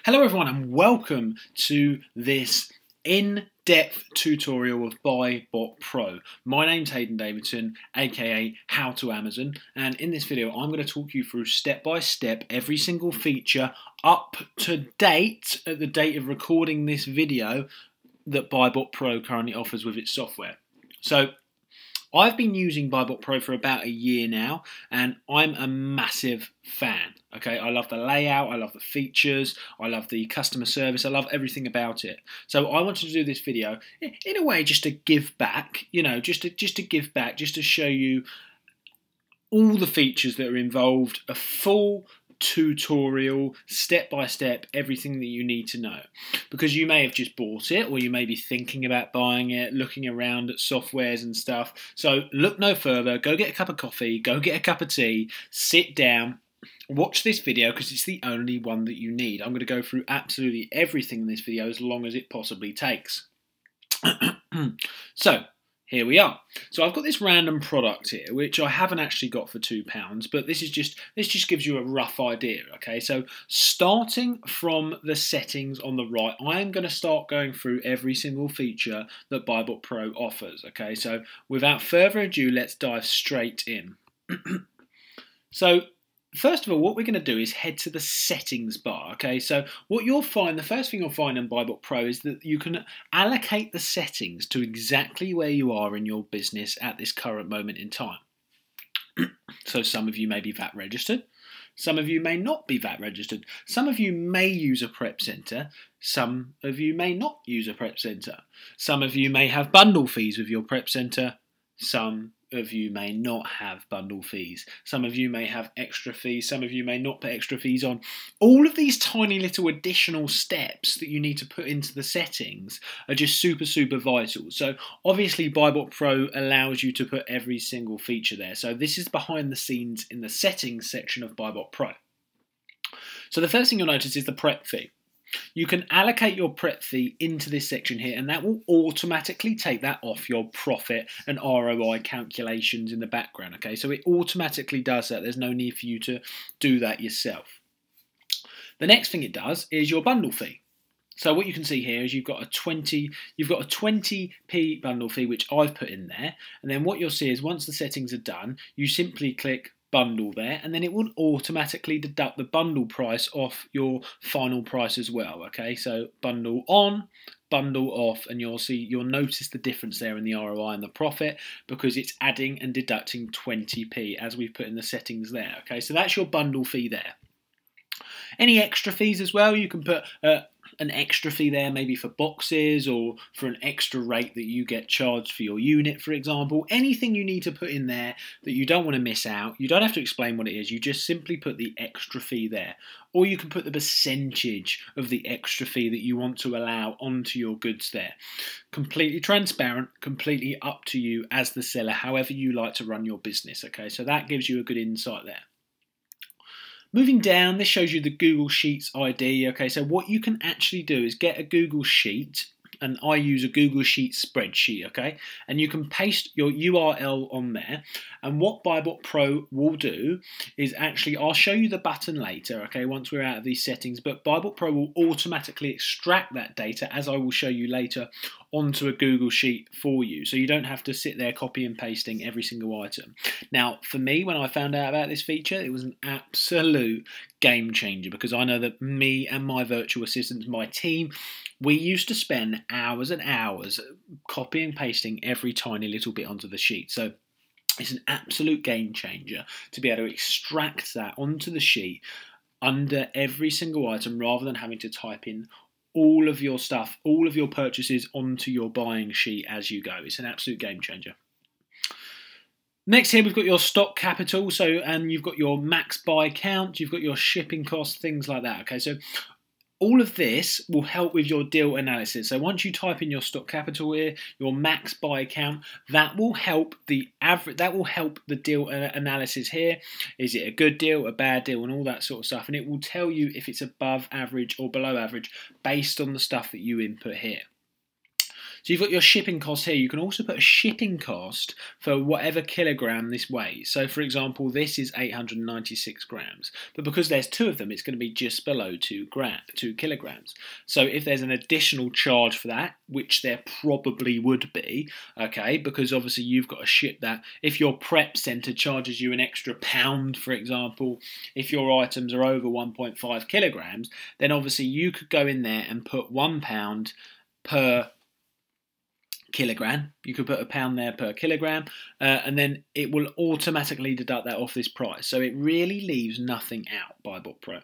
Hello everyone and welcome to this in-depth tutorial of BuyBot Pro. My name's Hayden Davidson, aka How to Amazon, and in this video I'm going to talk you through step by step every single feature up to date at the date of recording this video that BuyBot Pro currently offers with its software. So I've been using BuyBot Pro for about a year now, and I'm a massive fan. Okay, I love the layout, I love the features, I love the customer service, I love everything about it. So I wanted to do this video in a way just to give back, just to give back, just to show you all the features that are involved, a full tutorial, step by step, everything that you need to know, because you may have just bought it or you may be thinking about buying it, looking around at softwares and stuff. So look no further, go get a cup of coffee, go get a cup of tea, sit down, watch this video because it's the only one that you need. I'm going to go through absolutely everything in this video as long as it possibly takes. So here we are. So I've got this random product here, which I haven't actually got for £2, but this just gives you a rough idea. Okay, so starting from the settings on the right, I am going to start going through every single feature that BuyBot Pro offers. Okay, so without further ado, let's dive straight in. So first of all, what we're going to do is head to the settings bar. Okay, so what you'll find, the first thing you'll find in BuyBot Pro is that you can allocate the settings to exactly where you are in your business at this current moment in time. So some of you may be VAT registered, some of you may not be VAT registered, some of you may use a prep centre, some of you may not use a prep centre, some of you may have bundle fees with your prep centre, some of you may not have bundle fees. Some of you may have extra fees. Some of you may not put extra fees on. All of these tiny little additional steps that you need to put into the settings are just super vital. So obviously BuyBot Pro allows you to put every single feature there. So this is behind the scenes in the settings section of BuyBot Pro. So the first thing you'll notice is the prep fee. You can allocate your prep fee into this section here, and that will automatically take that off your profit and ROI calculations in the background. Okay, so it automatically does that. There's no need for you to do that yourself. The next thing it does is your bundle fee. So what you can see here is you've got a 20p bundle fee, which I've put in there, and then what you'll see is once the settings are done, you simply click bundle there, and then it will automatically deduct the bundle price off your final price as well. Okay, so bundle on, bundle off, and you'll notice the difference there in the ROI and the profit because it's adding and deducting 20p as we've put in the settings there. Okay, so that's your bundle fee there. Any extra fees as well, you can put an extra fee there, maybe for boxes or for an extra rate that you get charged for your unit, for example. Anything you need to put in there that you don't want to miss out. You don't have to explain what it is. You just simply put the extra fee there. Or you can put the percentage of the extra fee that you want to allow onto your goods there. Completely transparent, completely up to you as the seller, however you like to run your business. Okay, so that gives you a good insight there. Moving down, this shows you the Google Sheets ID. Okay, so what you can actually do is get a Google Sheet, and I use a Google Sheets spreadsheet, okay? And you can paste your URL on there, and what BuyBot Pro will do is actually, I'll show you the button later, okay, once we're out of these settings, but BuyBot Pro will automatically extract that data, as I will show you later, onto a Google Sheet for you, so you don't have to sit there copy and pasting every single item. Now, for me, when I found out about this feature, it was an absolute game changer, because I know that me and my virtual assistants, my team, we used to spend hours and hours copying and pasting every tiny little bit onto the sheet. So it's an absolute game changer to be able to extract that onto the sheet under every single item rather than having to type in all of your stuff, all of your purchases onto your buying sheet as you go. It's an absolute game changer. Next here we've got your stock capital, and you've got your max buy count, you've got your shipping costs, things like that. Okay, so all of this will help with your deal analysis. So once you type in your stock capital here, your max buy count, that will help the average. That will help the deal analysis here. Is it a good deal, a bad deal, and all that sort of stuff. And it will tell you if it's above average or below average based on the stuff that you input here. So you've got your shipping cost here. You can also put a shipping cost for whatever kilogram this weighs. So for example, this is 896 grams, but because there's 2 of them, it's going to be just below 2 kilograms. So if there's an additional charge for that, which there probably would be, okay, because obviously you've got to ship that. If your prep center charges you an extra £1, for example, if your items are over 1.5 kilograms, then obviously you could go in there and put £1 per kilogram. You could put £1 there per kilogram, and then it will automatically deduct that off this price. So it really leaves nothing out by Bot Pro.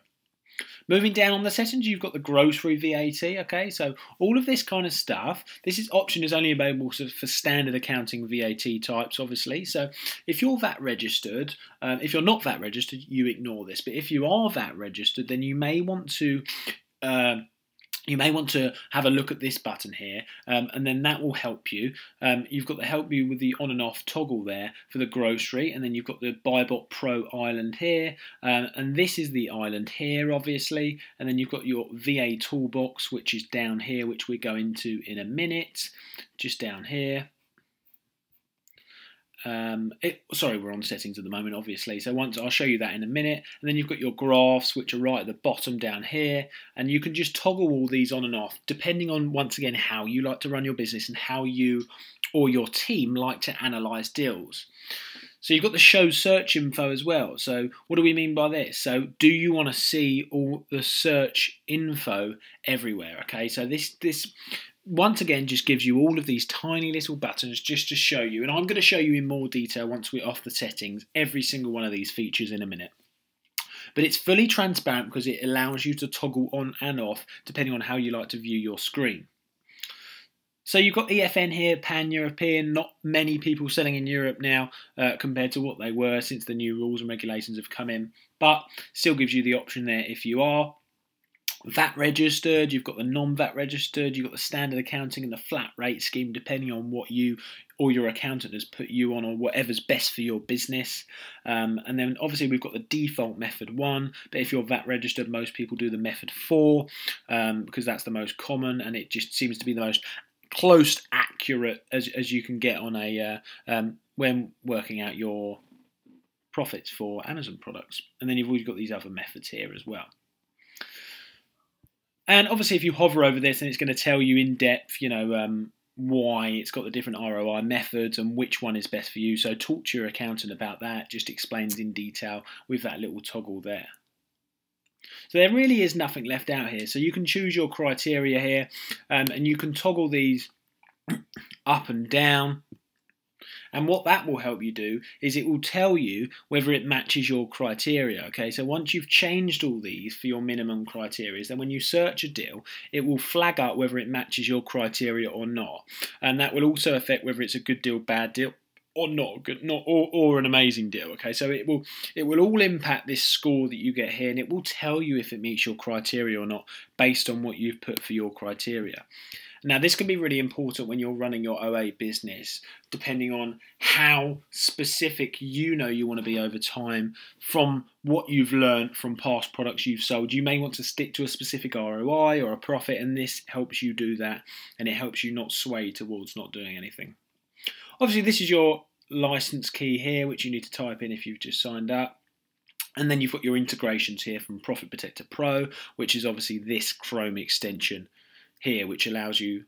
Moving down on the settings, you've got the grocery VAT, okay, so all of this kind of stuff, this option is only available for standard accounting VAT types, obviously, so if you're VAT registered, if you're not VAT registered, you ignore this, but if you are VAT registered, then you may want to have a look at this button here, and then that will help you. You've got the help you with the on and off toggle there for the grocery, and then you've got the BuyBot Pro island here, and this is the island here, obviously, and then you've got your VA Toolbox, which is down here, which we go into in a minute, just down here. Sorry, we're on settings at the moment, obviously, so I'll show you that in a minute. And then you've got your graphs, which are right at the bottom down here, and you can just toggle all these on and off depending on, once again, how you like to run your business and how you or your team like to analyze deals. So you've got the show search info as well. So what do we mean by this? So do you want to see all the search info everywhere? Okay, so this once again just gives you all of these tiny little buttons just to show you, and I'm going to show you in more detail once we're off the settings, every single one of these features in a minute. But it's fully transparent because it allows you to toggle on and off depending on how you like to view your screen. So you've got EFN here, pan-European, not many people selling in Europe now compared to what they were since the new rules and regulations have come in, but still gives you the option there if you are. VAT registered, you've got the non-VAT registered, you've got the standard accounting and the flat rate scheme depending on what you or your accountant has put you on or whatever's best for your business. And then obviously we've got the default method 1, but if you're VAT registered, most people do the method 4 because that's the most common and it just seems to be the most close accurate as you can get on a when working out your profits for Amazon products. And then you've always got these other methods here as well. And obviously if you hover over this, then it's going to tell you in depth, you know, why it's got the different ROI methods and which one is best for you. So talk to your accountant about that, just explains in detail with that little toggle there. So there really is nothing left out here. So you can choose your criteria here and you can toggle these up and down. And what that will help you do is it will tell you whether it matches your criteria. Okay, so once you've changed all these for your minimum criteria, then when you search a deal, it will flag up whether it matches your criteria or not. And that will also affect whether it's a good deal, bad deal, or not good, or an amazing deal. Okay, so it will all impact this score that you get here, and it will tell you if it meets your criteria or not based on what you've put for your criteria. Now, this can be really important when you're running your OA business, depending on how specific you know you want to be over time from what you've learned from past products you've sold. You may want to stick to a specific ROI or a profit, and this helps you do that, and it helps you not sway towards not doing anything. Obviously, this is your license key here, which you need to type in if you've just signed up. And then you've got your integrations here from Profit Protector Pro, which is obviously this Chrome extension here, which allows you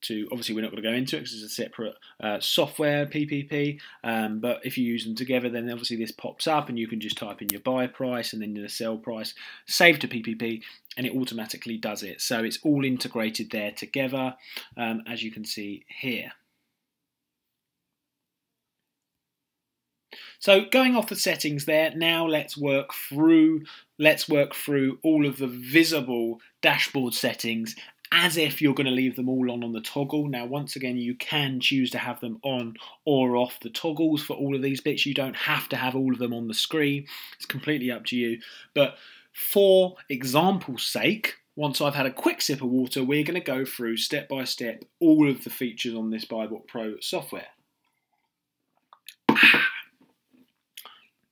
to, obviously we're not going to go into it because it's a separate software, PPP, but if you use them together, then obviously this pops up and you can just type in your buy price and then the sell price, save to PPP, and it automatically does it. So it's all integrated there together, as you can see here. So going off the settings there, now let's work through all of the visible dashboard settings as if you're going to leave them all on the toggle. Now, once again, you can choose to have them on or off the toggles for all of these bits. You don't have to have all of them on the screen. It's completely up to you. But for example's sake, once I've had a quick sip of water, we're going to go through step by step all of the features on this BuyBot Pro software.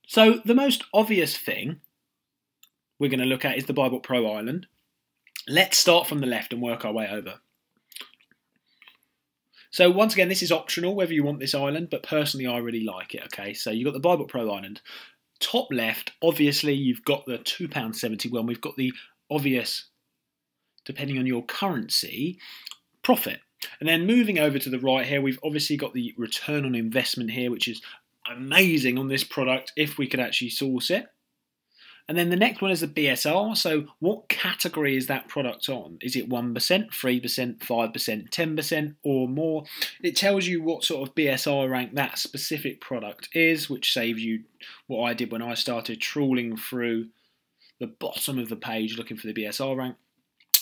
So the most obvious thing we're going to look at is the BuyBot Pro island. Let's start from the left and work our way over. So once again, this is optional whether you want this island, but personally I really like it. Okay, so you've got the Buy Book Pro island. Top left, obviously you've got the £2.71. We've got the obvious, depending on your currency, profit. And then moving over to the right here, we've obviously got the return on investment here, which is amazing on this product if we could actually source it. And then the next one is the BSR. So what category is that product on? Is it 1%, 3%, 5%, 10% or more? It tells you what sort of BSR rank that specific product is, which saves you what I did when I started trawling through the bottom of the page looking for the BSR rank.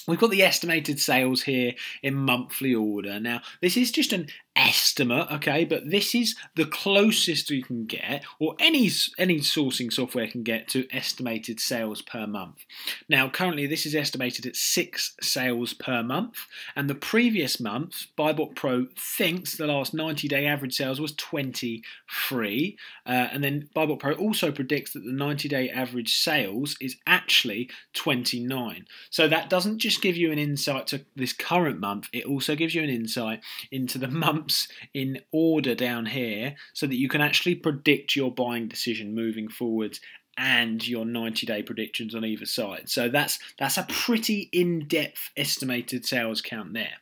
We've got the estimated sales here in monthly order. Now, this is just an estimate, okay, but this is the closest you can get, or any sourcing software can get, to estimated sales per month. Now, currently this is estimated at 6 sales per month, and the previous month, Buy Book Pro thinks the last 90-day average sales was 23, and then Buy Book Pro also predicts that the 90-day average sales is actually 29. So that doesn't just give you an insight to this current month, it also gives you an insight into the months in order down here, so that you can actually predict your buying decision moving forwards and your 90-day predictions on either side. So that's a pretty in-depth estimated sales count there.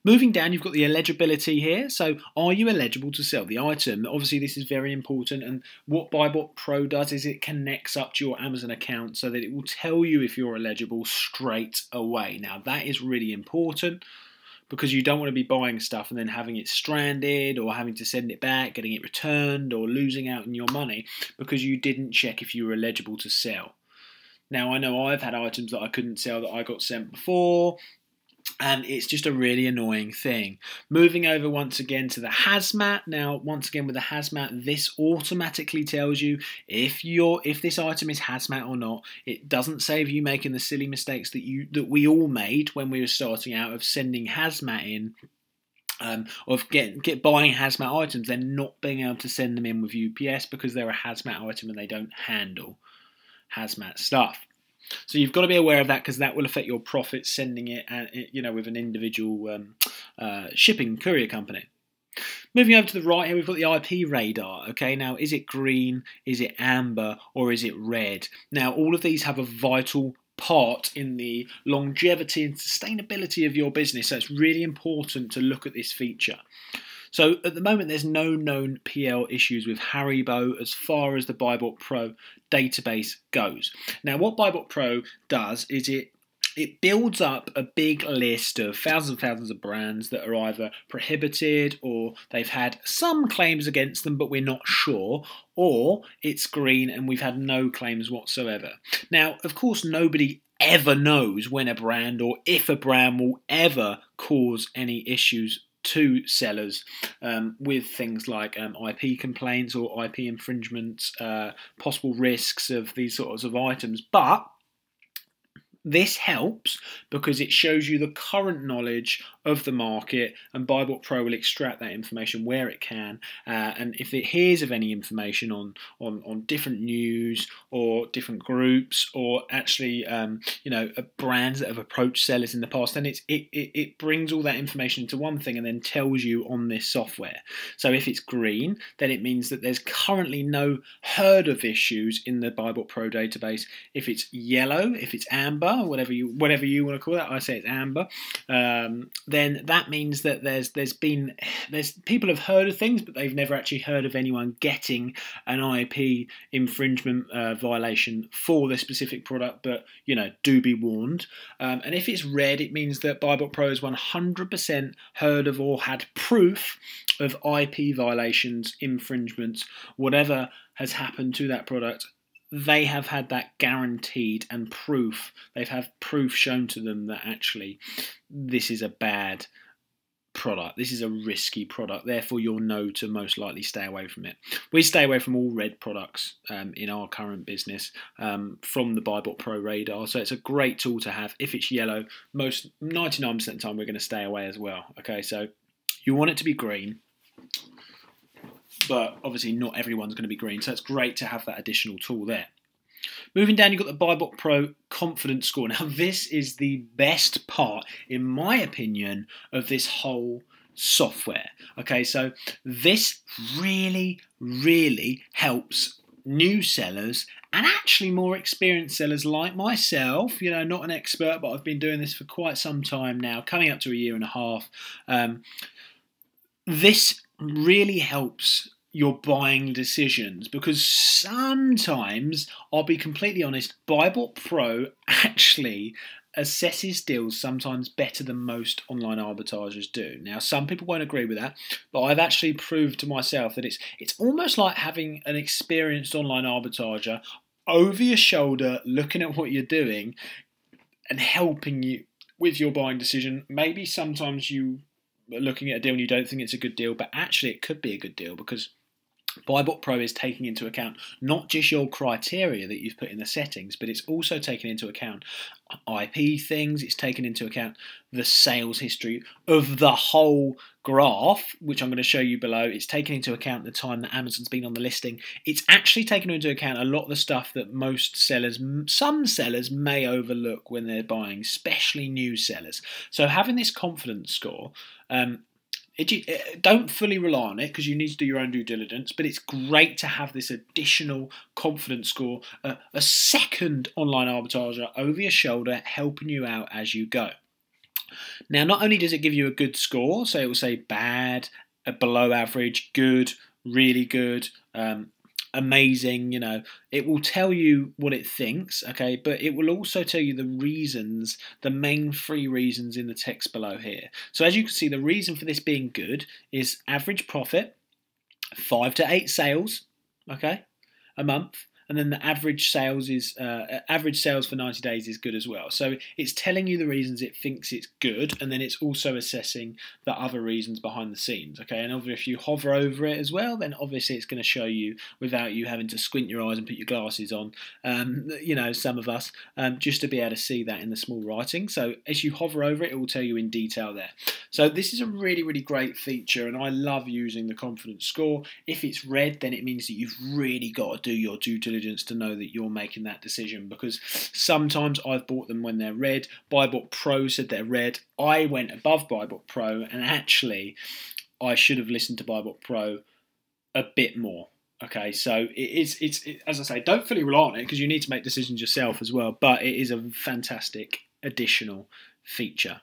Moving down, you've got the eligibility here. So are you eligible to sell the item? Obviously, this is very important. And what Buy Book Pro does is it connects up to your Amazon account so that it will tell you if you're eligible straight away. Now, that is really important, because you don't want to be buying stuff and then having it stranded, or having to send it back, getting it returned, or losing out on your money because you didn't check if you were eligible to sell. Now, I know I've had items that I couldn't sell that I got sent before, and it's just a really annoying thing. Moving over once again to the hazmat. Now, once again with the hazmat, this automatically tells you if this item is hazmat or not. It doesn't save you making the silly mistakes that we all made when we were starting out, of sending hazmat in, of buying hazmat items, then not being able to send them in with UPS because they're a hazmat item and they don't handle hazmat stuff. So you've got to be aware of that, because that will affect your profits sending it, with an individual shipping courier company. Moving over to the right here, we've got the IP radar. Okay, now is it green, is it amber, or is it red? Now, all of these have a vital part in the longevity and sustainability of your business, so it's really important to look at this feature. So at the moment, there's no known PL issues with Haribo as far as the Buy Book Pro database goes. Now, what Buy Book Pro does is it builds up a big list of thousands and thousands of brands that are either prohibited, or they've had some claims against them but we're not sure, or it's green and we've had no claims whatsoever. Now, of course, nobody ever knows when a brand or if a brand will ever cause any issues to sellers with things like IP complaints or IP infringements, possible risks of these sorts of items. But this helps because it shows you the current knowledge of the market, and Buy Book Pro will extract that information where it can, and if it hears of any information on different news or different groups, or actually brands that have approached sellers in the past, then it brings all that information into one thing and then tells you on this software. So if it's green, then it means that there's currently no heard of issues in the Buy Book Pro database. If it's yellow, if it's amber, whatever you want to call that, I say it's amber, then that means that there's people have heard of things, but they've never actually heard of anyone getting an IP infringement violation for this specific product. But do be warned. And if it's red, it means that Buy Book Pro has 100% heard of or had proof of IP violations, infringements, whatever has happened to that product. They have had that guaranteed, and proof. They've had proof shown to them that actually this is a bad product. This is a risky product. Therefore, you'll know to most likely stay away from it. We stay away from all red products in our current business from the Buy Book Pro radar. So it's a great tool to have. If it's yellow, 99% of the time we're going to stay away as well. Okay, so you want it to be green, but obviously not everyone's going to be green, so it's great to have that additional tool there. Moving down, you've got the Buy Book Pro confidence score. Now, this is the best part, in my opinion, of this whole software. Okay, so this really, really helps new sellers and actually more experienced sellers like myself, you know, not an expert, but I've been doing this for quite some time now, coming up to a year and a half. This really helps your buying decisions, because sometimes, I'll be completely honest, BuyBot Pro actually assesses deals sometimes better than most online arbitrageurs do. Now, some people won't agree with that, but I've actually proved to myself that it's almost like having an experienced online arbitrager over your shoulder, looking at what you're doing and helping you with your buying decision. Maybe sometimes you are looking at a deal and you don't think it's a good deal, but actually it could be a good deal, because BuyBot Pro is taking into account not just your criteria that you've put in the settings, but it's also taking into account IP things. It's taken into account the sales history of the whole graph, which I'm going to show you below. It's taken into account the time that Amazon's been on the listing. It's actually taken into account a lot of the stuff that most sellers, some sellers may overlook when they're buying, especially new sellers. So having this confidence score, don't fully rely on it, because you need to do your own due diligence, but it's great to have this additional confidence score, a second online arbitrager over your shoulder helping you out as you go. Now, not only does it give you a good score, so it will say bad, below average, good, really good, amazing, you know, it will tell you what it thinks, okay, but it will also tell you the reasons, the main 3 reasons in the text below here. So as you can see, the reason for this being good is average profit, 5 to 8 sales, okay, a month, and then the average sales is average sales for 90 days is good as well. So it's telling you the reasons it thinks it's good, and then it's also assessing the other reasons behind the scenes. Okay, and obviously if you hover over it as well, then obviously it's going to show you without you having to squint your eyes and put your glasses on. You know, some of us, just to be able to see that in the small writing. So as you hover over it, it will tell you in detail there. So this is a really, really great feature, and I love using the confidence score. If it's red, then it means that you've really got to do your due diligence to know that you're making that decision, because sometimes I've bought them when they're red. BuyBot Pro said they're red. I went above BuyBot Pro, and actually I should have listened to BuyBot Pro a bit more. Okay, so it's as I say, don't fully rely on it, because you need to make decisions yourself as well, but it is a fantastic additional feature.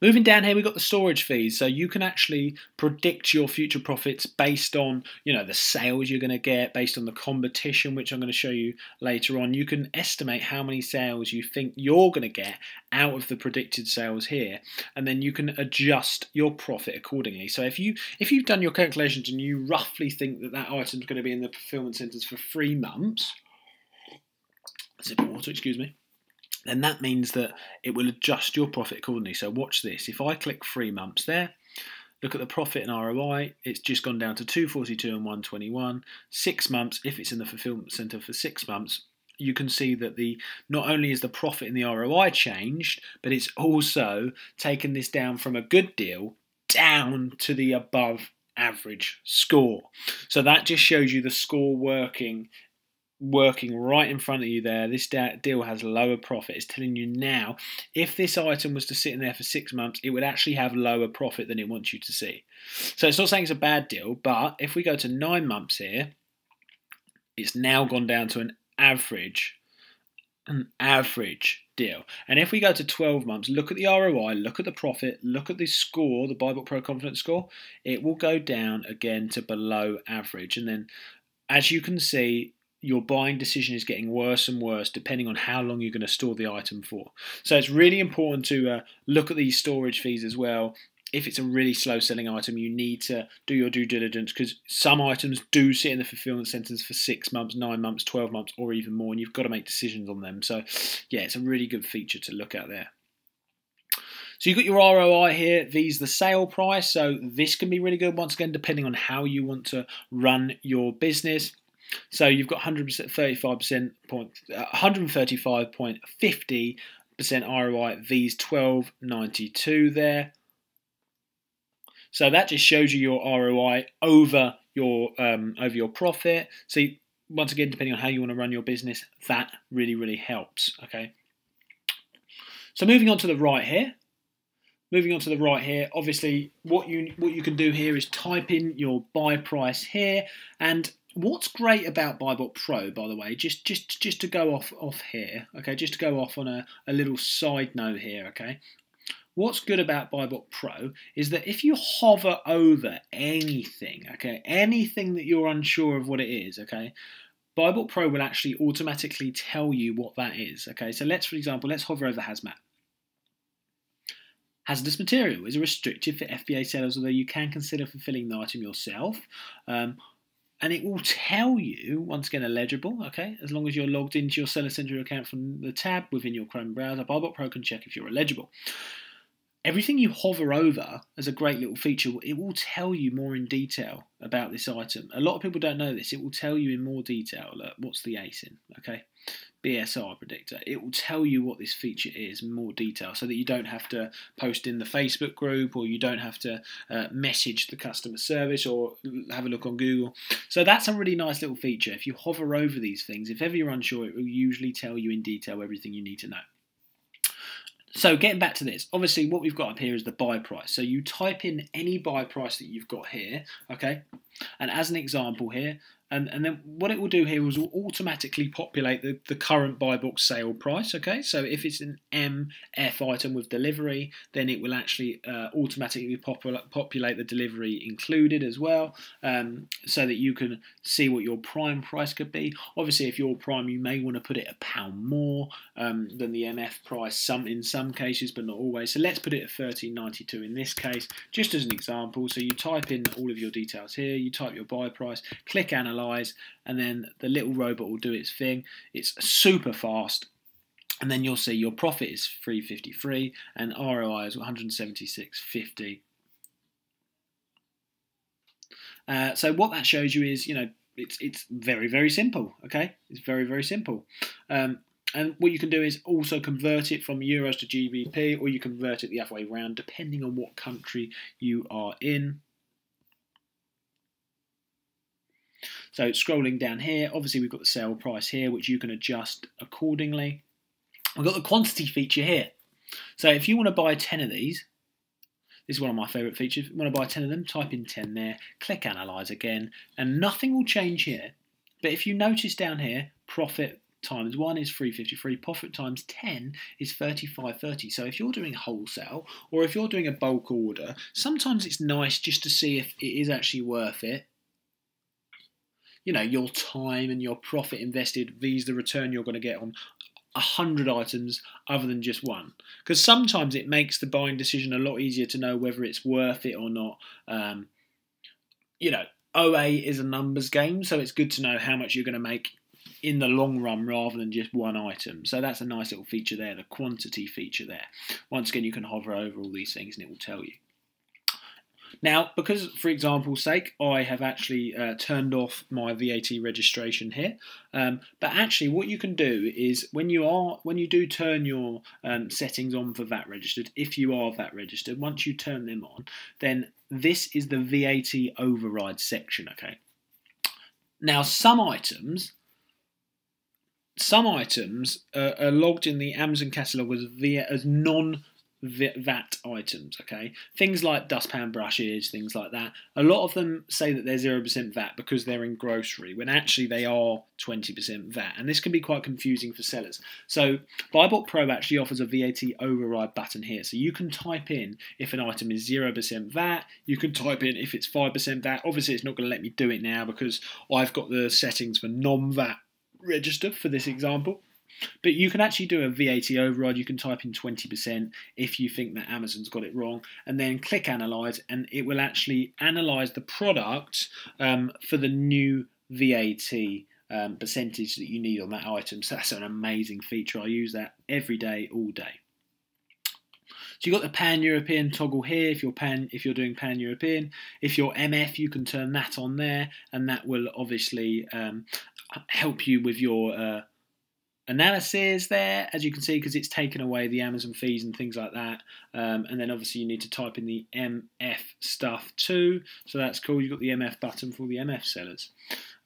Moving down here, we've got the storage fees. So you can actually predict your future profits based on, you know, the sales you're going to get, based on the competition, which I'm going to show you later on. You can estimate how many sales you think you're going to get out of the predicted sales here, and then you can adjust your profit accordingly. So if you've done your calculations and you roughly think that that item's going to be in the fulfillment centres for 3 months, sip of water, excuse me, then that means that it will adjust your profit accordingly. So watch this. If I click 3 months there, look at the profit and ROI, it's just gone down to 242 and 121. 6 months, if it's in the fulfillment centre for 6 months, you can see that not only is the profit and the ROI changed, but it's also taken this down from a good deal down to the above average score. So that just shows you the score working right in front of you there. This deal has lower profit. It's telling you now, if this item was to sit in there for 6 months, it would actually have lower profit than it wants you to see. So it's not saying it's a bad deal, but if we go to 9 months here, it's now gone down to an average deal. And if we go to 12 months, look at the ROI, look at the profit, look at the score, the BuyBot Pro confidence score, it will go down again to below average. And then, as you can see, your buying decision is getting worse and worse depending on how long you're going to store the item for. So it's really important to look at these storage fees as well. If it's a really slow selling item, you need to do your due diligence, because some items do sit in the fulfillment centres for 6 months, 9 months, 12 months, or even more, and you've got to make decisions on them. So yeah, it's a really good feature to look at there. So you've got your ROI here. These the sale price. So this can be really good, once again, depending on how you want to run your business. So you've got 135.50% ROI at these 12.92 there. So that just shows you your ROI over your profit. So once again, depending on how you want to run your business, that really helps. Okay. So moving on to the right here, Moving on to the right here, obviously what you can do here is type in your buy price here. And what's great about BuyBot Pro, by the way, just to go off here, okay, just to go off on a little side note here, okay. What's good about BuyBot Pro is that if you hover over anything, okay, anything that you're unsure of what it is, okay, BuyBot Pro will actually automatically tell you what that is, okay. So for example, let's hover over hazmat. Hazardous material is a restricted for FBA sellers, although you can consider fulfilling the item yourself. And it will tell you, once again, eligible, okay, as long as you're logged into your Seller Central account from the tab within your Chrome browser, BuyBot Pro can check if you're eligible. Everything you hover over as a great little feature, it will tell you more in detail about this item. A lot of people don't know this. It will tell you in more detail, look, what's the ASIN, okay? Bsr Predictor. It will tell you what this feature is in more detail so that you don't have to post in the Facebook group, or you don't have to message the customer service or have a look on Google. So that's a really nice little feature. If you hover over these things, if ever you're unsure, it will usually tell you in detail everything you need to know. So getting back to this, obviously what we've got up here is the buy price. So you type in any buy price that you've got here, okay? And as an example here, and then what it will do here is will automatically populate the current buy box sale price, okay? So if it's an MF item with delivery, then it will actually automatically populate the delivery included as well, so that you can see what your prime price could be. Obviously, if you're prime, you may want to put it £1 more than the MF price, in some cases, but not always. So let's put it at £13.92 in this case, just as an example. So you type in all of your details here, you type your buy price, click analyze, and then the little robot will do its thing. It's super fast, and then you'll see your profit is $3.53 and ROI is $176.50. So what that shows you is, it's very, very simple. Okay, it's very, very simple. And what you can do is also convert it from euros to GBP, or you convert it the other way around, depending on what country you are in. So scrolling down here, obviously we've got the sale price here, which you can adjust accordingly. We've got the quantity feature here. So if you want to buy 10 of these, this is one of my favourite features. If you want to buy 10 of them, type in 10 there, click analyze again, and nothing will change here. But if you notice down here, profit times 1 is 353, profit times 10 is 35.30. So if you're doing wholesale, or if you're doing a bulk order, sometimes it's nice just to see if it is actually worth it. Your time and your profit invested vis the return you're going to get on 100 items other than just one. Because sometimes it makes the buying decision a lot easier to know whether it's worth it or not. OA is a numbers game, so it's good to know how much you're going to make in the long run rather than just one item. So that's a nice little feature there, the quantity feature there. Once again, you can hover over all these things and it will tell you. Now, because, for example's sake, I have actually turned off my VAT registration here, but actually what you can do is when you do turn your settings on for VAT registered, if you are VAT registered, once you turn them on, then this is the V80 Override section, okay? Now, some items are logged in the Amazon catalogue as non-VAT items, okay? Things like dustpan brushes, things like that. A lot of them say that they're 0% VAT because they're in grocery, when actually they are 20% VAT, and this can be quite confusing for sellers. So BuyBot Pro actually offers a VAT override button here, so you can type in if an item is 0% VAT, you can type in if it's 5% VAT. Obviously it's not going to let me do it now because I've got the settings for non-VAT registered for this example. But you can actually do a VAT override. You can type in 20% if you think that Amazon's got it wrong, and then click analyze, and it will actually analyze the product for the new VAT percentage that you need on that item. So that's an amazing feature. I use that every day, all day. So you've got the Pan-European toggle here if you're doing Pan-European. If you're MF, you can turn that on there, and that will obviously help you with your analysis there, as you can see, because it's taken away the Amazon fees and things like that. And then obviously you need to type in the MF stuff too. So that's cool. You've got the MF button for the MF sellers.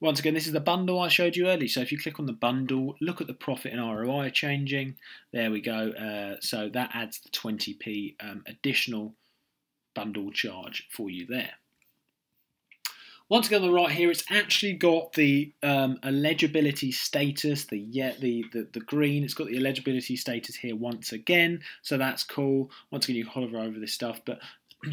Once again, this is the bundle I showed you earlier. So if you click on the bundle, look at the profit and ROI changing. There we go. So that adds the 20p additional bundle charge for you there. Once again on the right here, it's actually got the eligibility status, the green. It's got the eligibility status here once again, so that's cool. Once again, you hover over this stuff, but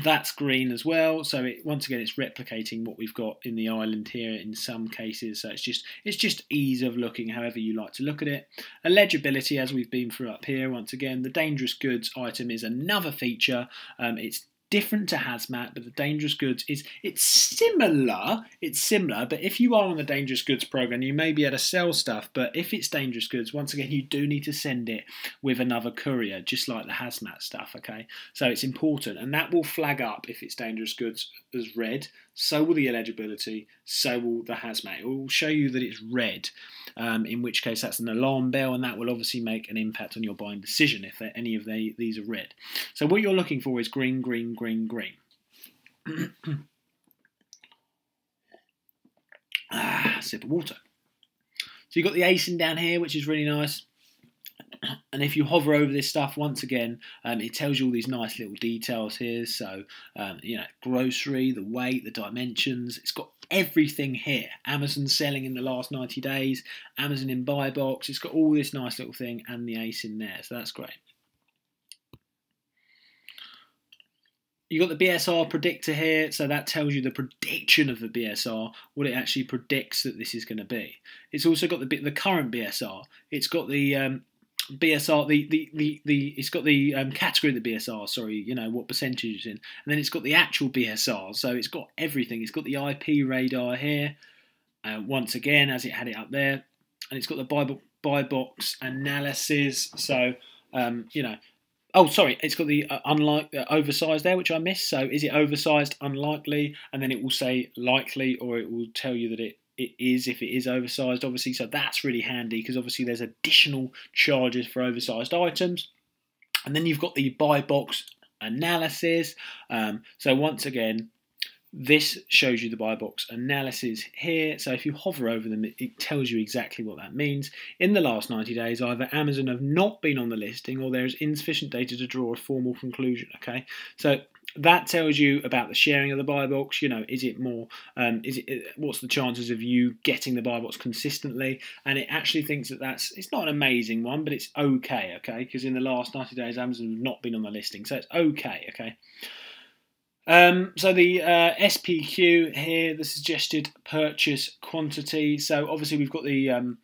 that's green as well. So once again, it's replicating what we've got in the island here in some cases. So it's just ease of looking, however you like to look at it. Eligibility, as we've been through up here. Once again, the dangerous goods item is another feature. It's different to hazmat, but the dangerous goods it's similar, but if you are on the dangerous goods program, you may be able to sell stuff, but if it's dangerous goods, once again, you do need to send it with another courier, just like the hazmat stuff, okay? So it's important, and that will flag up if it's dangerous goods as red. So will the eligibility, so will the hazmat. It will show you that it's red, in which case that's an alarm bell, and that will obviously make an impact on your buying decision if any of these are red. So what you're looking for is green, green, green, green. Sip of water. So you've got the ASIN down here, which is really nice. And if you hover over this stuff, once again, it tells you all these nice little details here. So, you know, grocery, the weight, the dimensions. It's got everything here. Amazon selling in the last 90 days. Amazon in buy box. It's got all this nice little thing and the ASIN there. So that's great. You've got the Bsr Predictor here, so that tells you the prediction of the Bsr, what it actually predicts that this is going to be. It's also got the current Bsr. It's got the Bsr, it's got the category of the Bsr, sorry, you know, what percentage it's in. And then it's got the actual Bsr, so it's got everything. It's got the IP radar here, once again, as it had it up there. And it's got the buy box analysis, so, you know, oh, sorry, it's got the oversized there, which I missed. So is it oversized, unlikely? And then it will say likely, or it will tell you that it is if it is oversized, obviously. So that's really handy because obviously there's additional charges for oversized items. And then you've got the buy box analysis. So once again, this shows you the buy box analysis here. So if you hover over them, it tells you exactly what that means. In the last 90 days, either Amazon have not been on the listing or there is insufficient data to draw a formal conclusion. Okay, so that tells you about the sharing of the buy box. You know, is it more? What's the chances of you getting the buy box consistently? And it actually thinks that it's not an amazing one, but it's okay. Okay, because in the last 90 days, Amazon have not been on the listing, so it's okay. Okay. So the SPQ here, the suggested purchase quantity. So obviously we've got the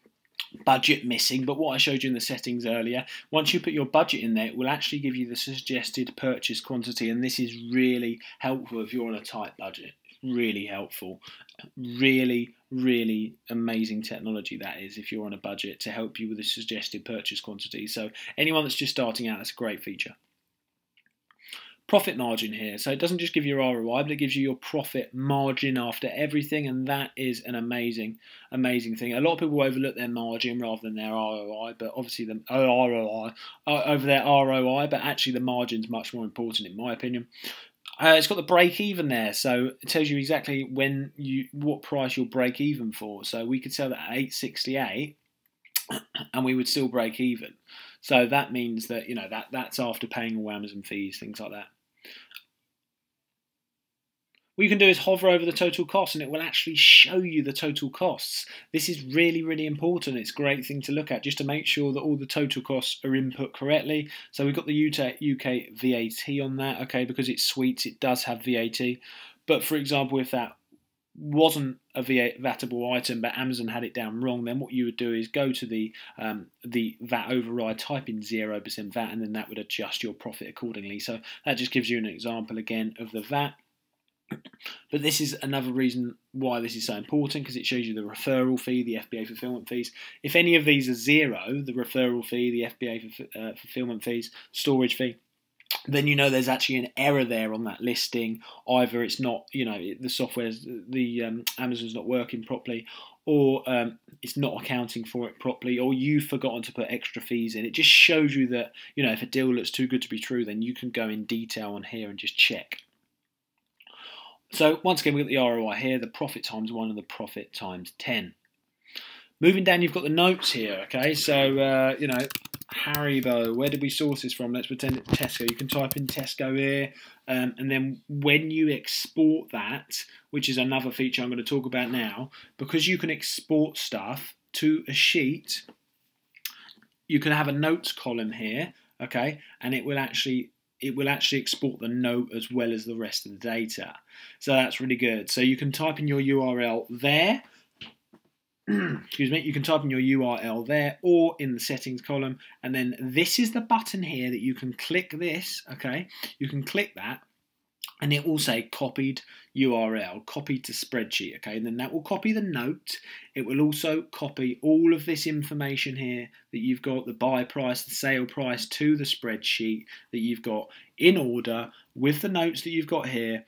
budget missing, but what I showed you in the settings earlier, once you put your budget in there, it will actually give you the suggested purchase quantity, and this is really helpful if you're on a tight budget. Really helpful. Really, really amazing technology that is if you're on a budget to help you with the suggested purchase quantity. So anyone that's just starting out, that's a great feature. Profit margin here, so it doesn't just give you your ROI, but it gives you your profit margin after everything, and that is an amazing thing. A lot of people overlook their margin rather than their ROI, but obviously the ROI over their ROI, but actually the margin's much more important in my opinion. It's got the break even there, so it tells you exactly what price you'll break even for. So we could sell that at $8.68 and we would still break even. So that means that, you know, that's after paying all Amazon fees, things like that. What you can do is hover over the total cost and it will actually show you the total costs. This is really, really important. It's a great thing to look at just to make sure that all the total costs are input correctly. So we've got the UK VAT on that, okay, because it's sweets, it does have VAT. But for example, if that wasn't a VATable item but Amazon had it down wrong, then what you would do is go to the VAT override, type in 0% VAT, and then that would adjust your profit accordingly. So that just gives you an example again of the VAT. But this is another reason why this is so important, because it shows you the referral fee, the FBA fulfillment fees. If any of these are zero, the referral fee, the FBA fulfillment fees, storage fee, then you know there's actually an error there on that listing. Either it's not, you know, the software's, Amazon's not working properly, or it's not accounting for it properly, or you've forgotten to put extra fees in. It just shows you that, you know, if a deal looks too good to be true, then you can go in detail on here and just check. So once again, we've got the ROI here, the profit times 1 and the profit times 10. Moving down, you've got the notes here, okay? So, you know, Haribo, where did we source this from? Let's pretend it's Tesco. You can type in Tesco here, and then when you export that, which is another feature I'm going to talk about now, because you can export stuff to a sheet, you can have a notes column here, okay? And it will actually export the note as well as the rest of the data. So that's really good. So you can type in your URL there. Excuse me, you can type in your URL there or in the settings column, and then this is the button here that you can click this, okay? You can click that and it will say copied URL, copied to spreadsheet, okay? And then that will copy the note. It will also copy all of this information here that you've got, the buy price, the sale price, to the spreadsheet that you've got in order with the notes that you've got here,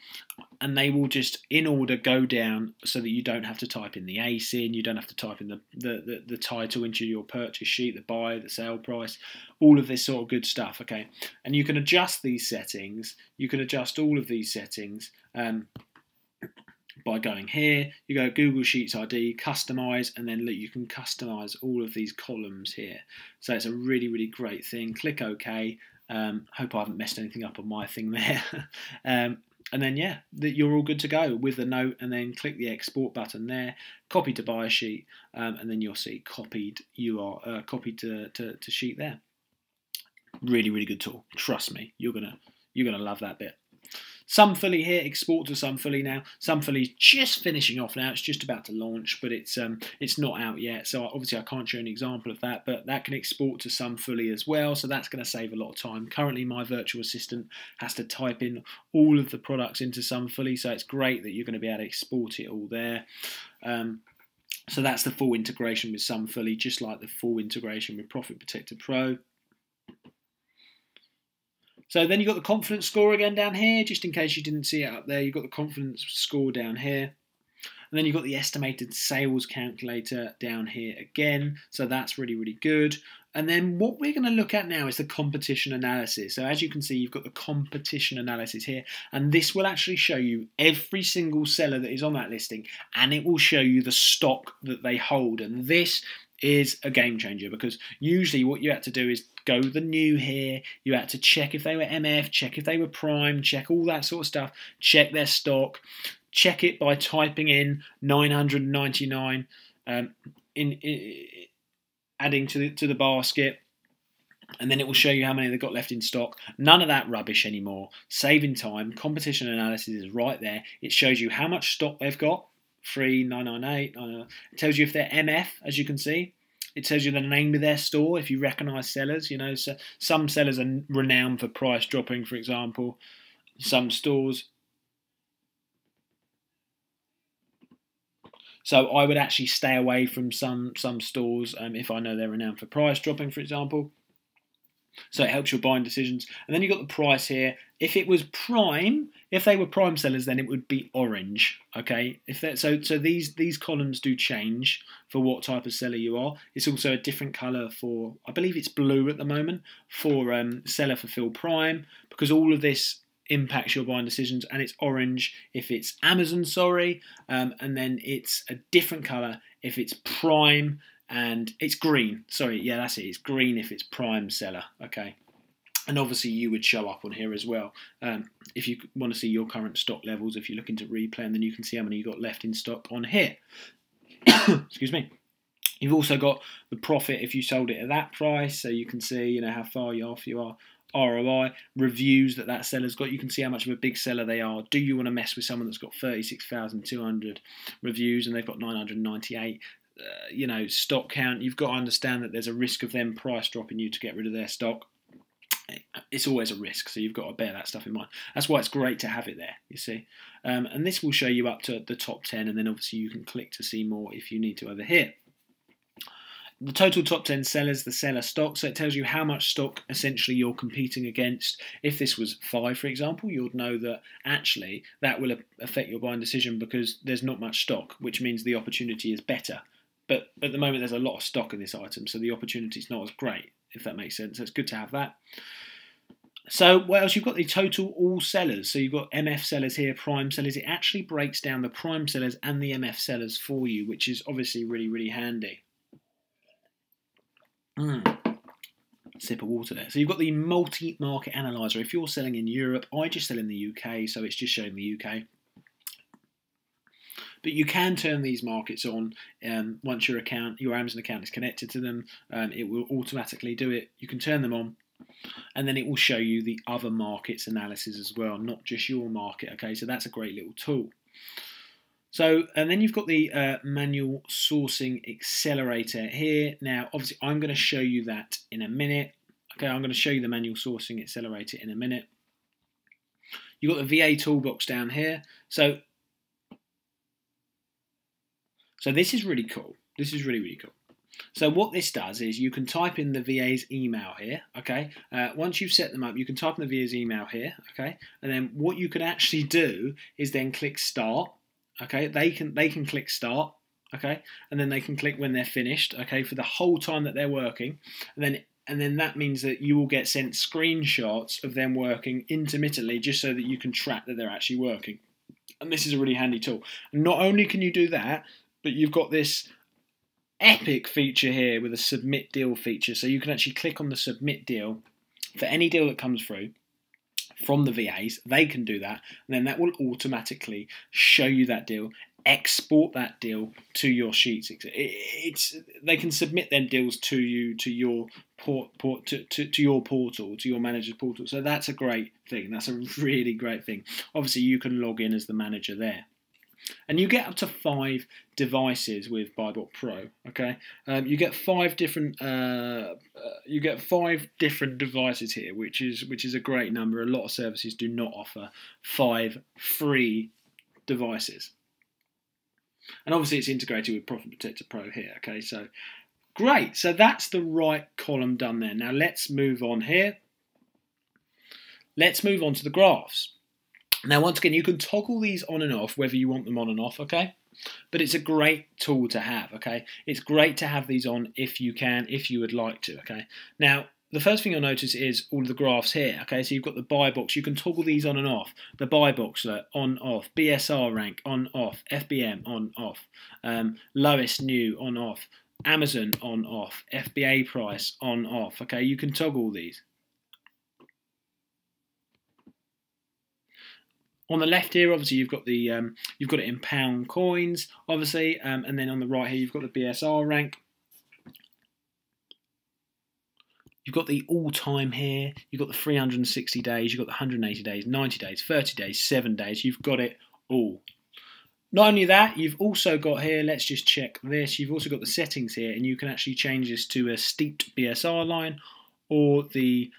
and they will just in order go down so that you don't have to type in the ASIN, you don't have to type in the title into your purchase sheet, the buy, the sale price, all of this sort of good stuff, okay? And you can adjust these settings, you can adjust all of these settings by going here, you go Google Sheets ID, customize, and then look, you can customize all of these columns here. So it's a really, really great thing. Click OK. Hope I haven't messed anything up on my thing there. And then, yeah, you're all good to go with the note, and then click the export button there, copy to buy sheet, and then you'll see copied to sheet there. Really, really good tool. Trust me, you're gonna love that bit. Sunfully here, export to Sunfully now. Sunfully's just finishing off now. It's just about to launch, but it's not out yet. So obviously I can't show an example of that, but that can export to Sunfully as well. So that's going to save a lot of time. Currently, my virtual assistant has to type in all of the products into Sunfully, so it's great that you're going to be able to export it all there. So that's the full integration with Sunfully, just like the full integration with Profit Protector Pro. So then you've got the confidence score again down here, just in case you didn't see it up there. You've got the confidence score down here. And then you've got the estimated sales calculator down here again. So that's really, really good. And then what we're going to look at now is the competition analysis. So as you can see, you've got the competition analysis here. And this will actually show you every single seller that is on that listing. And it will show you the stock that they hold. And this is a game changer, because usually what you had to do is go the new here, you had to check if they were MF, check if they were prime, check all that sort of stuff, check their stock, check it by typing in 999, adding to the basket, and then it will show you how many they've got left in stock. None of that rubbish anymore. Saving time. Competition analysis is right there. It shows you how much stock they've got. 3,998. It tells you if they're MF, as you can see. It tells you the name of their store if you recognise sellers. You know, so some sellers are renowned for price dropping, for example. Some stores. So I would actually stay away from some stores if I know they're renowned for price dropping, for example. So it helps your buying decisions. And then you've got the price here. If it was prime, if they were prime sellers, then it would be orange. Okay. So these columns do change for what type of seller you are. It's also a different colour for, I believe it's blue at the moment, for seller fulfill prime, because all of this impacts your buying decisions. And it's orange if it's Amazon, and then it's a different colour if it's prime. And it's green. Sorry, yeah, that's it. It's green if it's prime seller. Okay. And obviously you would show up on here as well. If you want to see your current stock levels, if you're looking to replay, and then you can see how many you've got left in stock on here. Excuse me. You've also got the profit if you sold it at that price. So you can see, you know, how far off you are. ROI, reviews that seller's got. You can see how much of a big seller they are. Do you want to mess with someone that's got 36,200 reviews and they've got 998? You know, stock count, you've got to understand that there's a risk of them price dropping you to get rid of their stock. It's always a risk, so you've got to bear that stuff in mind. That's why it's great to have it there, you see. And this will show you up to the top 10, and then obviously you can click to see more if you need to over here. The total top 10 sellers, the seller stock, so it tells you how much stock essentially you're competing against. If this was 5, for example, you'd know that actually that will affect your buying decision because there's not much stock, which means the opportunity is better. But at the moment, there's a lot of stock in this item, so the opportunity is not as great, if that makes sense. So it's good to have that. So what else? You've got the total all sellers. So you've got MF sellers here, prime sellers. It actually breaks down the prime sellers and the MF sellers for you, which is obviously really, really handy. Sip of water there. So you've got the multi-market analyzer. If you're selling in Europe, I just sell in the UK, so it's just showing the UK. But you can turn these markets on once your Amazon account is connected to them. It will automatically do it. You can turn them on, and then it will show you the other markets analysis as well, not just your market. Okay, so that's a great little tool. So, and then you've got the manual sourcing accelerator here. Now, obviously, I'm going to show you that in a minute. Okay, I'm going to show you the manual sourcing accelerator in a minute. You've got the VA toolbox down here. So this is really cool. This is really, really cool. So what this does is you can type in the VA's email here, okay? Once you've set them up, you can type in the VA's email here, okay? And then what you can actually do is then click start, okay? They can click start, okay? And then they can click when they're finished, okay? For the whole time that they're working, and then that means that you will get sent screenshots of them working intermittently, just so that you can track that they're actually working. And this is a really handy tool. And not only can you do that, but you've got this epic feature here with a submit deal feature. So you can actually click on the submit deal for any deal that comes through from the VAs. They can do that, and then that will automatically show you that deal, export that deal to your sheets. They can submit their deals to you, to your to your portal, to your manager's portal. So that's a great thing. That's a really great thing. Obviously, you can log in as the manager there. And you get up to 5 devices with Bybot Pro. Okay, you get 5 different devices here, which is a great number. A lot of services do not offer 5 free devices, and obviously it's integrated with Profit Protector Pro here. Okay, so great. So that's the right column done there. Now let's move on here. Let's move on to the graphs. Now, once again, you can toggle these on and off, whether you want them on and off, okay? But it's a great tool to have, okay? It's great to have these on if you can, if you would like to, okay? Now, the first thing you'll notice is all of the graphs here, okay? So you've got the buy box. You can toggle these on and off. The buy box, on, off. BSR rank, on, off. FBM, on, off. Lowest new, on, off. Amazon, on, off. FBA price, on, off, okay? You can toggle these. On the left here, obviously, you've got it in pound coins, obviously, and then on the right here, you've got the BSR rank. You've got the all-time here. You've got the 360 days. You've got the 180 days, 90 days, 30 days, 7 days. You've got it all. Not only that, you've also got here, let's just check this. You've also got the settings here, and you can actually change this to a steeped BSR line or the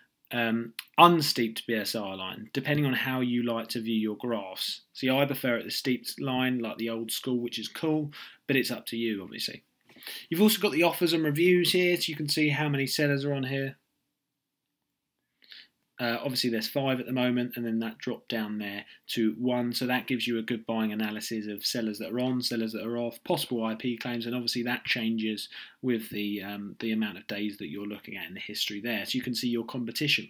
unsteeped BSR line, depending on how you like to view your graphs. See, I prefer it the steeped line, like the old school, which is cool, but it's up to you, obviously. You've also got the offers and reviews here, so you can see how many sellers are on here. Obviously, there's 5 at the moment, and then that dropped down there to 1, so that gives you a good buying analysis of sellers that are on, sellers that are off, possible IP claims, and obviously that changes with the amount of days that you're looking at in the history there. So you can see your competition.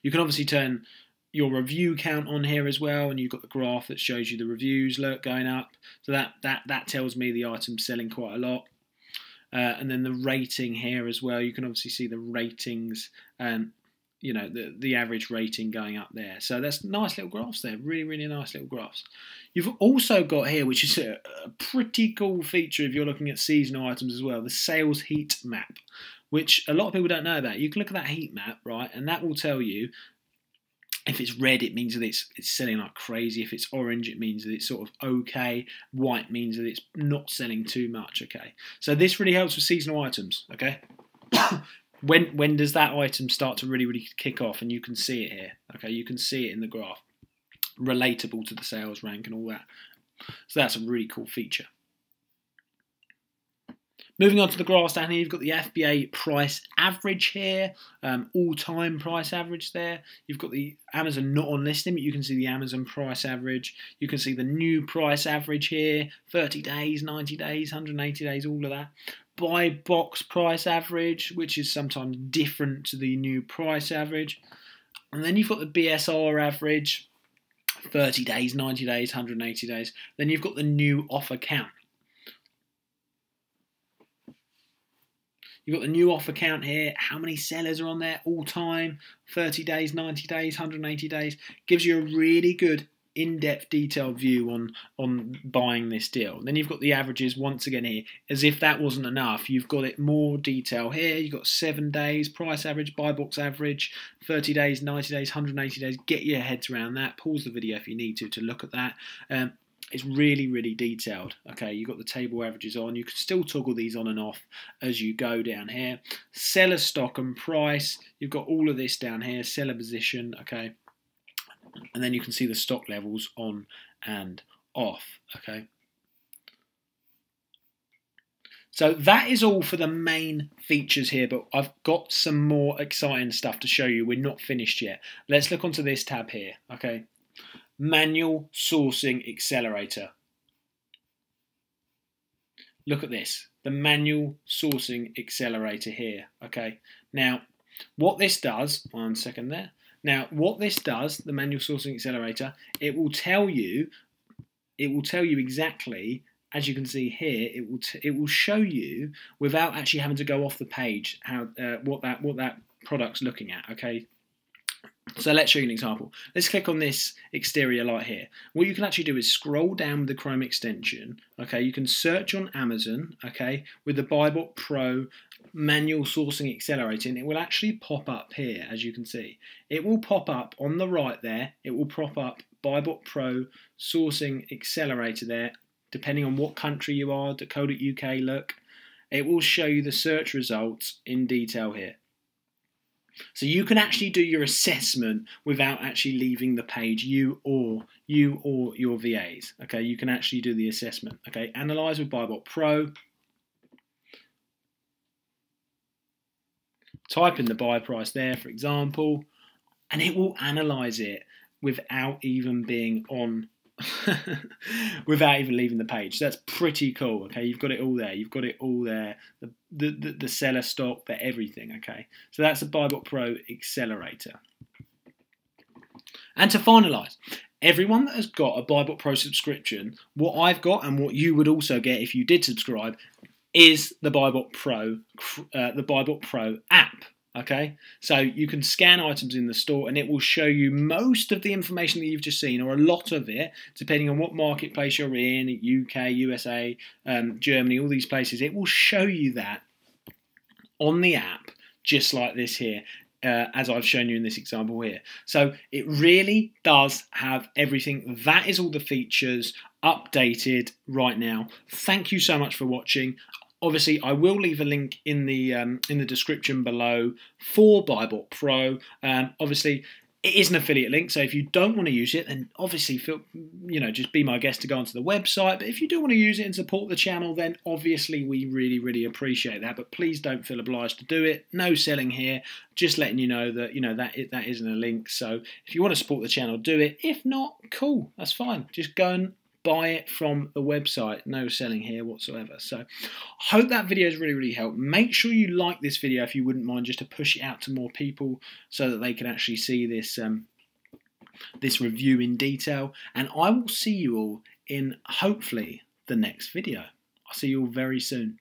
You can obviously turn your review count on here as well, and you've got the graph that shows you the reviews going up. So that tells me the item's selling quite a lot. And then the rating here as well. You can obviously see the ratings. You know, the average rating going up there. So that's nice little graphs there. Really, really nice little graphs. You've also got here, which is a pretty cool feature if you're looking at seasonal items as well, the sales heat map, which a lot of people don't know about. You can look at that heat map, right, and that will tell you if it's red, it means that it's selling like crazy. If it's orange, it means that it's sort of okay. White means that it's not selling too much, okay? So this really helps with seasonal items, okay? When does that item start to really, really kick off? And you can see it here. Okay, you can see it in the graph. Relatable to the sales rank and all that. So that's a really cool feature. Moving on to the graphs down here, you've got the FBA price average here, all-time price average there. You've got the Amazon not on listing, but you can see the Amazon price average. You can see the new price average here, 30 days, 90 days, 180 days, all of that. Buy box price average, which is sometimes different to the new price average. And then you've got the Bsr average, 30 days, 90 days, 180 days. Then you've got the new offer count. You've got the new offer count here, how many sellers are on there all time, 30 days, 90 days, 180 days. Gives you a really good in-depth detailed view on buying this deal. Then you've got the averages once again here. As if that wasn't enough, you've got it more detail here. You've got 7 days, price average, buy box average, 30 days, 90 days, 180 days. Get your heads around that. Pause the video if you need to look at that. It's really, really detailed. Okay, you've got the table averages on. You can still toggle these on and off as you go down here. Seller stock and price. You've got all of this down here. Seller position. Okay, and then you can see the stock levels on and off. Okay. So that is all for the main features here, but I've got some more exciting stuff to show you. We're not finished yet. Let's look onto this tab here. Okay. Manual Sourcing Accelerator. Look at this, the Manual Sourcing Accelerator here. Okay, now what this does, one second there. Now what this does, the Manual Sourcing Accelerator, it will tell you exactly, as you can see here, it will show you without actually having to go off the page how what that product's looking at. Okay. So let's show you an example. Let's click on this exterior light here. What you can actually do is scroll down with the Chrome extension. Okay, you can search on Amazon. Okay, with the Bybot Pro Manual Sourcing Accelerator, and it will actually pop up here, as you can see. It will pop up on the right there. It will pop up Bybot Pro Sourcing Accelerator there, depending on what country you are. .co.uk. Look, it will show you the search results in detail here. So you can actually do your assessment without actually leaving the page, you or your VAs. Okay, you can actually do the assessment. Okay, analyze with Bybot Pro. Type in the buy price there, for example, and it will analyze it without even being on without even leaving the page. So that's pretty cool. Okay, you've got it all there. You've got it all there. The seller stock, the everything. Okay, so that's the Bybot Pro Accelerator. And to finalise, everyone that has got a Bybot Pro subscription, what I've got and what you would also get if you did subscribe, is the Bybot Pro app. Okay, so you can scan items in the store and it will show you most of the information that you've just seen, or a lot of it, depending on what marketplace you're in, UK, USA, Germany, all these places. It will show you that on the app, just like this here, as I've shown you in this example here. So it really does have everything. That is all the features updated right now. Thank you so much for watching. Obviously, I will leave a link in the description below for Bybot Pro. Obviously, it is an affiliate link, so if you don't want to use it, then obviously just be my guest to go onto the website. But if you do want to use it and support the channel, then obviously we really, really appreciate that. But please don't feel obliged to do it. No selling here. Just letting you know that that isn't a link. So if you want to support the channel, do it. If not, cool, that's fine. Just go and buy it from the website. No selling here whatsoever. So I hope that video has really, really helped. Make sure you like this video if you wouldn't mind, just to push it out to more people so that they can actually see this this review in detail. And I will see you all in hopefully the next video. I'll see you all very soon.